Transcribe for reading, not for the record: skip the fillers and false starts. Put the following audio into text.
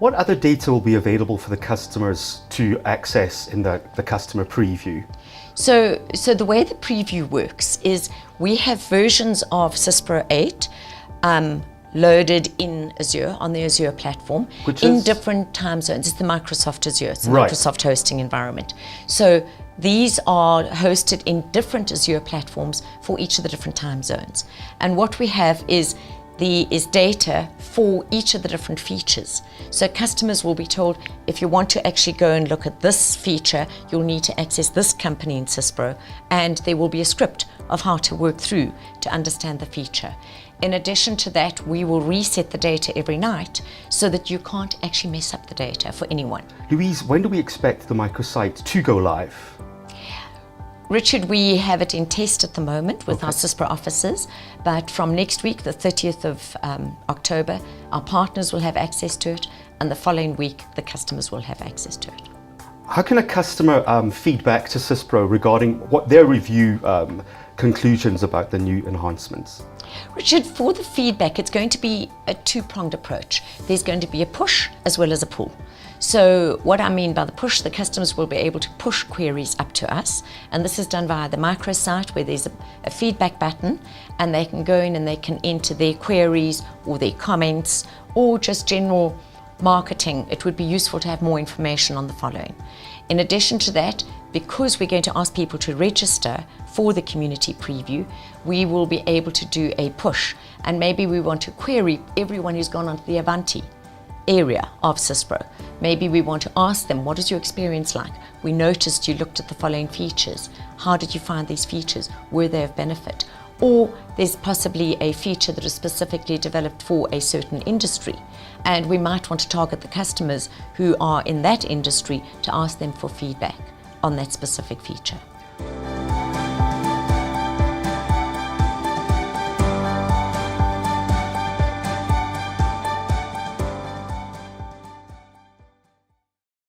What other data will be available for the customers to access in the customer preview? So the way the preview works is we have versions of Syspro 8 loaded in Azure, on the Azure platform, in different time zones. It's the Microsoft Azure, it's the Microsoft hosting environment. So these are hosted in different Azure platforms for each of the different time zones. And what we have is data for each of the different features. So customers will be told, if you want to actually go and look at this feature, you'll need to access this company in Syspro, and there will be a script of how to work through to understand the feature. In addition to that, we will reset the data every night so that you can't actually mess up the data for anyone. Louise, when do we expect the microsite to go live? Richard, we have it in test at the moment with our Syspro offices, but from next week, the 30th of October, our partners will have access to it, and the following week, the customers will have access to it. How can a customer feed back to Syspro regarding what their review conclusions about the new enhancements? Richard, for the feedback, it's going to be a two-pronged approach. There's going to be a push as well as a pull. So what I mean by the push, the customers will be able to push queries up to us, and this is done via the microsite where there's a feedback button, and they can go in and they can enter their queries or their comments or just general marketing. It would be useful to have more information on the following. In addition to that, because we're going to ask people to register for the community preview, we will be able to do a push, and maybe we want to query everyone who's gone onto the Avanti area of Syspro. Maybe we want to ask them, what is your experience like? We noticed you looked at the following features. How did you find these features? Were they of benefit? Or there's possibly a feature that is specifically developed for a certain industry, and we might want to target the customers who are in that industry to ask them for feedback on that specific feature.